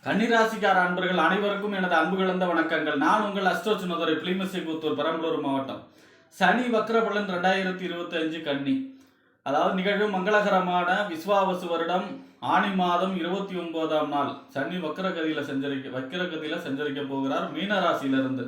கன்னிராசிக்கார அன்பர்கள் அனைவருக்கும் எனது அன்பு கலந்த வணக்கங்கள். நான் உங்கள் அஸ்ட்ரோ சுனதுரை புலிமசிபுத்தூர் பெரம்பலூர் மாவட்டம். சனி வக்ரபலன் 2025 கன்னி. அதாவது நிகழும் மங்களகரமான விஸ்வாவசு வருடம் ஆணி மாதம் 29ஆம் நாள் சனி வக்ரகதியில சஞ்சரிக்க போகிறார் மீனராசியிலிருந்து.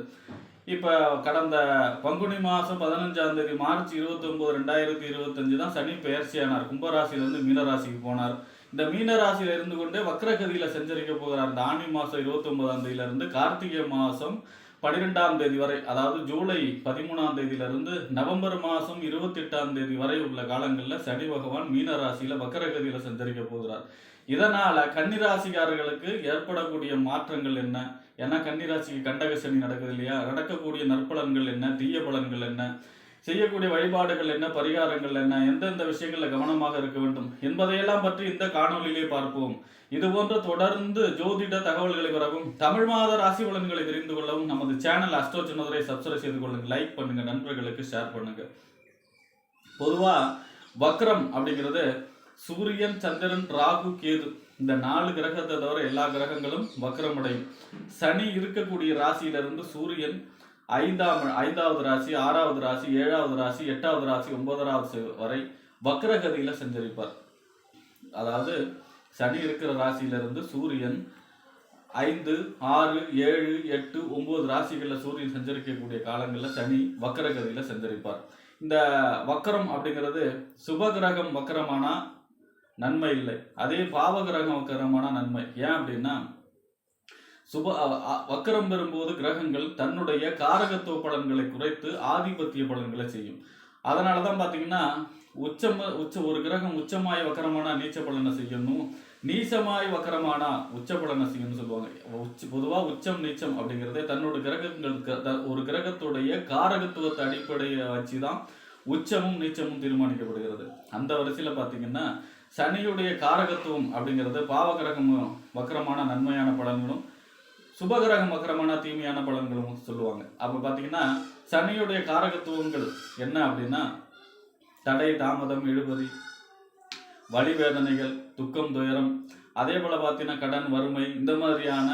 இப்போ கடந்த பங்குனி மாதம் 15ஆம் தேதி மார்ச் 29, 2025 தான் சனி பெயர்ச்சியானார். கும்பராசியிலிருந்து மீனராசிக்கு போனார். இந்த மீனராசியில இருந்து கொண்டே வக்ரகதியில சஞ்சரிக்க போகிறார். இந்த ஆணி மாதம் 29ஆம் தேதியிலிருந்து கார்த்திகை மாதம் 12ஆம் தேதி வரை, அதாவது ஜூலை 13ஆம் தேதியிலிருந்து நவம்பர் மாதம் 28ஆம் தேதி வரை உள்ள காலங்களில் சனி பகவான் மீனராசியில வக்ரகதியில சஞ்சரிக்க போகிறார். இதனால கன்னிராசிக்காரர்களுக்கு ஏற்படக்கூடிய மாற்றங்கள் என்ன? ஏன்னா கன்னிராசிக்கு கண்டக சனி நடக்குது இல்லையா? நடக்கக்கூடிய நற்பலன்கள் என்ன, தீய பலன்கள் என்ன, செய்யக்கூடிய வழிபாடுகள் என்ன, பரிகாரங்கள் என்ன, எந்தெந்த விஷயங்களில் கவனமாக இருக்க வேண்டும் என்பதையெல்லாம் பற்றி இந்த காணொலியிலே பார்ப்போம். இது போன்ற தொடர்ந்து ஜோதிட தகவல்களை பெறவும் தமிழ் மாத ராசி பலன்களை தெரிந்து கொள்ளவும் நமது சேனல் அஸ்ட்ரோ சுனதுரை சப்ஸ்கிரைப் செய்து கொள்ளுங்க, லைக் பண்ணுங்க, நண்பர்களுக்கு ஷேர் பண்ணுங்க. பொதுவா வக்ரம் அப்படிங்கிறது சூரியன், சந்திரன், ராகு, கேது இந்த 4 கிரகத்தை தவிர எல்லா கிரகங்களும் வக்ரமடையும். சனி இருக்கக்கூடிய ராசியிலிருந்து சூரியன் 5வது ராசி, 6வது ராசி, 7வது ராசி, 8வது ராசி, 9வது வரை வக்ரகதியில சஞ்சரிப்பார். அதாவது சனி இருக்கிற ராசியிலிருந்து சூரியன் 5, 6, 7, 8, 9 ராசிகளில் சூரியன் சஞ்சரிக்கக்கூடிய காலங்களில் சனி வக்ரகதியில சஞ்சரிப்பார். இந்த வக்ரம் அப்படிங்கிறது சுபகிரகம் வக்ரமானா நன்மை இல்லை, அதே பாவகிரகம் வக்ரமான நன்மை. ஏன் அப்படின்னா வக்கரம் பெறும்போது கிரகங்கள் தன்னுடைய காரகத்துவ பலன்களை குறைத்து ஆதிபத்திய பலன்களை செய்யும். அதனாலதான் பாத்தீங்கன்னா ஒரு கிரகம் உச்சமாய் வக்கரமானா நீச்ச பலனை செய்யணும், நீச்சமாய் வக்கரமானா உச்ச பலனை செய்யணும்னு சொல்லுவாங்க. பொதுவா உச்சம் நீச்சம் அப்படிங்கிறதே தன்னோட கிரகங்களுக்கு ஒரு கிரகத்துடைய காரகத்துவத்தை அடிப்படையை வச்சுதான் உச்சமும் நீச்சமும் தீர்மானிக்கப்படுகிறது. அந்த வரிசையில பாத்தீங்கன்னா சனியுடைய காரகத்துவம் அப்படிங்கிறது பாவகிரகம் வக்கரமான நன்மையான பலன்களும், சுபகிரகம் வக்கரமான தீமையான பலன்களும் சொல்லுவாங்க. அப்ப பாத்தீங்கன்னா சனியுடைய காரகத்துவங்கள் என்ன அப்படின்னா தடை, தாமதம், இழுபறி, வலிவேதனைகள், துக்கம், துயரம், அதே போல பார்த்தீங்கன்னா கடன், வறுமை, இந்த மாதிரியான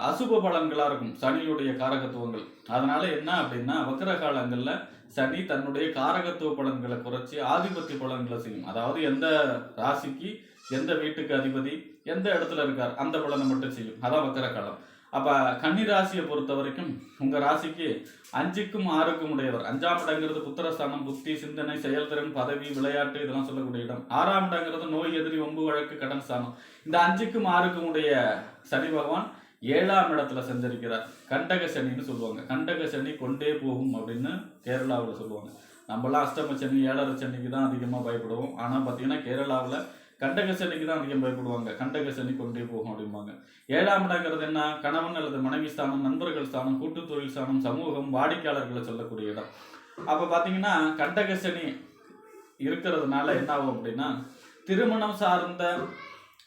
அசுப பலன்களா இருக்கும் சனியுடைய காரகத்துவங்கள். அதனால என்ன அப்படின்னா வக்கர காலங்கள்ல சனி தன்னுடைய காரகத்துவ பலன்களை குறைச்சி ஆதிபத்திய பலன்களை செய்யும். அதாவது எந்த ராசிக்கு எந்த வீட்டுக்கு அதிபதி எந்த இடத்துல இருக்கார் அந்த பலனை மட்டும் செய்யும். அதான் வக்கர காலம். அப்ப கன்னி ராசியை பொறுத்த வரைக்கும் உங்க ராசிக்கு 5க்கும் 6க்கும் உடையவர். 5ஆம் இடங்கிறது புத்திரஸ்தானம், புத்தி, சிந்தனை, செயல்திறன், பதவி, விளையாட்டு இதெல்லாம் சொல்லக்கூடிய இடம். 6ஆம் இடங்கிறது நோய், எதிரி, ஒம்பு, வழக்கு, கடன் ஸ்தானம். இந்த 5க்கும் 6க்கும் உடைய சனி பகவான் 7ஆம் இடத்துல சஞ்சரிக்கிறார். கண்டக சனின்னு சொல்லுவாங்க. கண்டக சனி கொண்டே போகும் அப்படின்னு கேரளாவில் சொல்லுவாங்க. நம்மளாம் அஷ்டம சனி, 7ரை சனிக்கு தான் அதிகமாக பயப்படுவோம். ஆனால் பார்த்தீங்கன்னா கேரளாவில் கண்டக சனிக்கு தான் அதிகம் பயப்படுவாங்க. கண்டக சனி கொண்டே போகும் அப்படிம்பாங்க. 7ஆம் இடங்கிறது என்ன? கணவன் அல்லது மனைவி ஸ்தானம், நண்பர்கள் ஸ்தானம், கூட்டு தொழில் ஸ்தானம், சமூகம், வாடிக்கையாளர்களை சொல்லக்கூடிய இடம். அப்போ பார்த்தீங்கன்னா கண்டக சனி இருக்கிறதுனால என்ன ஆகும் அப்படின்னா திருமணம் சார்ந்த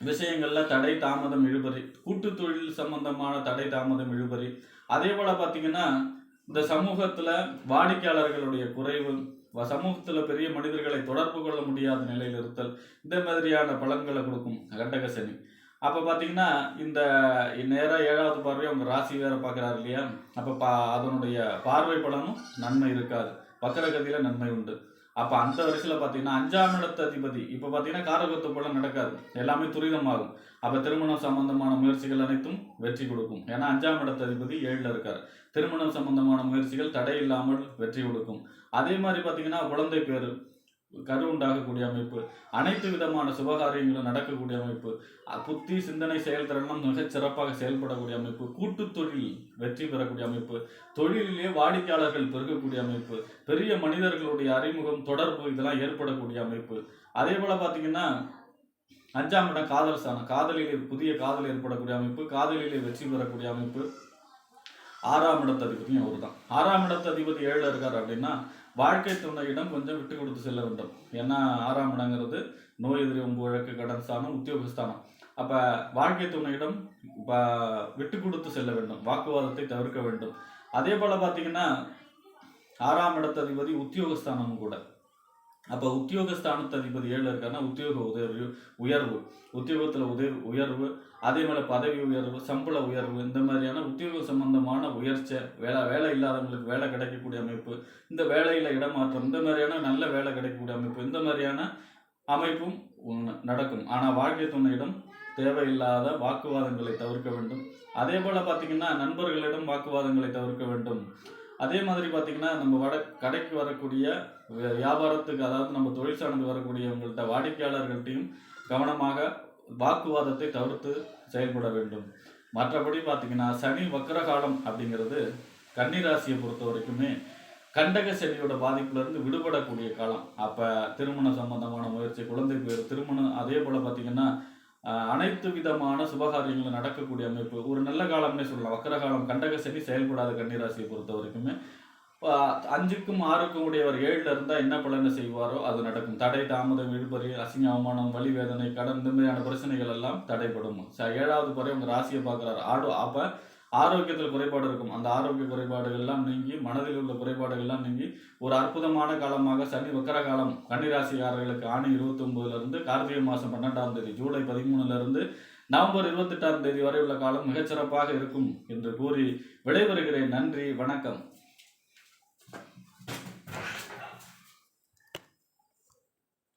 விஷயங்கள்ல தடை, தாமதம், இழுபறி, கூட்டு தொழில் சம்பந்தமான தடை, தாமதம், இழுபறி, அதே போல பார்த்தீங்கன்னா இந்த சமூகத்துல வாடிக்கையாளர்களுடைய குறைவு, சமூகத்துல பெரிய மனிதர்களை தொடர்பு கொள்ள முடியாத நிலையில் இருத்தல், இந்த மாதிரியான பலன்களை கொடுக்கும் கண்டக சனி. அப்ப பாத்தீங்கன்னா இந்த நேரம் 7வது பார்வை உங்க ராசி வேற பாக்குறாரு இல்லையா? அப்ப அதனுடைய பார்வை பலனும் நன்மை இருக்காது, வக்கரகதியில நன்மை உண்டு. அப்ப அந்த வரிசையில பாத்தீங்கன்னா 5ஆம் இடத்து அதிபதி இப்ப பாத்தீங்கன்னா காரகத்துவ பலன் நடக்காது, எல்லாமே துரிதமாகும். அப்ப திருமணம் சம்பந்தமான முயற்சிகள் அனைத்தும் வெற்றி கொடுக்கும். ஏன்னா 5ஆம் இடத்து அதிபதி 7ல இருக்காரு. திருமணம் சம்பந்தமான முயற்சிகள் தடை இல்லாமல் வெற்றி கொடுக்கும். அதே மாதிரி பாத்தீங்கன்னா குழந்தை பேரு, கரு உண்டாகக்கூடிய அமைப்பு, அனைத்து விதமான சுபகாரியங்களும் நடக்கக்கூடிய அமைப்பு, புத்தி, சிந்தனை, செயல்திறனும் மிக சிறப்பாக செயல்படக்கூடிய அமைப்பு, கூட்டு தொழில் வெற்றி பெறக்கூடிய அமைப்பு, தொழிலிலே வாடிக்கையாளர்கள் பெருகக்கூடிய அமைப்பு, பெரிய மனிதர்களுடைய அறிமுகம், தொடர்பு இதெல்லாம் ஏற்படக்கூடிய அமைப்பு. அதே போல பாத்தீங்கன்னா 5ஆம் இடம் காதல் ஸ்தானம், காதலிலே புதிய காதல் ஏற்படக்கூடிய அமைப்பு, காதலிலே வெற்றி பெறக்கூடிய அமைப்பு. 6ஆம் இடத்து அதிபதியும் அவர் தான். 6ஆம் இடத்து அதிபதி 7ல இருக்காரு அப்படின்னா வாழ்க்கை துணையிடம் கொஞ்சம் விட்டு கொடுத்து செல்ல வேண்டும். ஏன்னா 6ஆம் இடங்கிறது நோய், எதிரி, ஒம்பு, வழக்கு, கடன் ஸ்தானம், உத்தியோகஸ்தானம். அப்ப வாழ்க்கை துணையிடம் விட்டு கொடுத்து செல்ல வேண்டும், வாக்குவாதத்தை தவிர்க்க வேண்டும். அதே போல பாத்தீங்கன்னா 6ஆம் இடத்து அதிபதி உத்தியோகஸ்தானமும் கூட. அப்போ உத்தியோகஸ்தானத்து அதிபதி 7 இருக்காருன்னா உத்தியோக உயர்வு, உத்தியோகத்தில் உயர்வு, அதே மேலே பதவி உயர்வு, சம்பள உயர்வு, இந்த மாதிரியான உத்தியோக சம்பந்தமான உயர்ச்சி, வேலை இல்லாதவங்களுக்கு வேலை கிடைக்கக்கூடிய அமைப்பு, இந்த வேலையில் இடமாற்றம், இந்த மாதிரியான நல்ல வேலை கிடைக்கக்கூடிய அமைப்பு, இந்த மாதிரியான அமைப்பும் நடக்கும். ஆனால் வாழ்க்கை துணையிடம் தேவையில்லாத வாக்குவாதங்களை தவிர்க்க வேண்டும். அதே போல் பார்த்திங்கன்னா நண்பர்களிடம் வாக்குவாதங்களை தவிர்க்க வேண்டும். அதே மாதிரி பார்த்திங்கன்னா நம்ம கடைக்கு வரக்கூடிய வியாபாரத்துக்கு, அதாவது நம்ம தொழில் சார்ந்து வரக்கூடியவங்கள்ட்ட வாடிக்கையாளர்கள்ட்டையும் கவனமாக வாக்குவாதத்தை தவிர்த்து செயல்பட வேண்டும். மற்றபடி பார்த்திங்கன்னா சனி வக்ரகாலம் அப்படிங்கிறது கன்னிராசியை பொறுத்த வரைக்குமே கண்டக சனியோட பாதிப்புலேருந்து விடுபடக்கூடிய காலம். அப்போ திருமண சம்பந்தமான முயற்சி, குழந்தை பேர், திருமணம், அதே போல் பார்த்திங்கன்னா அனைத்து விதமான சுபகாரியங்களும் நடக்கக்கூடிய அமைப்பு ஒரு நல்ல காலம்னே சொல்லலாம். வக்கரகாலம் கண்டக சனி செயல்படாத கன்னிராசியை பொறுத்த வரைக்குமே 5க்கும் 6க்கும் உடையவர் 7ல் இருந்தால் என்ன பலனை செய்வாரோ அது நடக்கும். தடை, தாமதம், இழுபறி, அசிங்க, அவமானம், வலி, வேதனை, கடன், இந்த மாதிரியான பிரச்சனைகள் எல்லாம் தடைப்படும். 7வது பறை உங்கள் ராசியை பார்க்குறாரு. அப்போ ஆரோக்கியத்தில் குறைபாடு இருக்கும். அந்த ஆரோக்கிய குறைபாடுகள் எல்லாம் நீங்கி, மனதில் உள்ள குறைபாடுகள் எல்லாம் நீங்கி ஒரு அற்புதமான காலமாக சனி வக்கர காலம் கன்னிராசிக்காரர்களுக்கு ஆணி 29லிருந்து கார்த்திகை மாதம் 12ஆம் தேதி, ஜூலை 13லிருந்து நவம்பர் 28ஆம் தேதி வரை உள்ள காலம் மிகச்சிறப்பாக இருக்கும் என்று கூறி விடைபெறுகிறேன். நன்றி, வணக்கம்.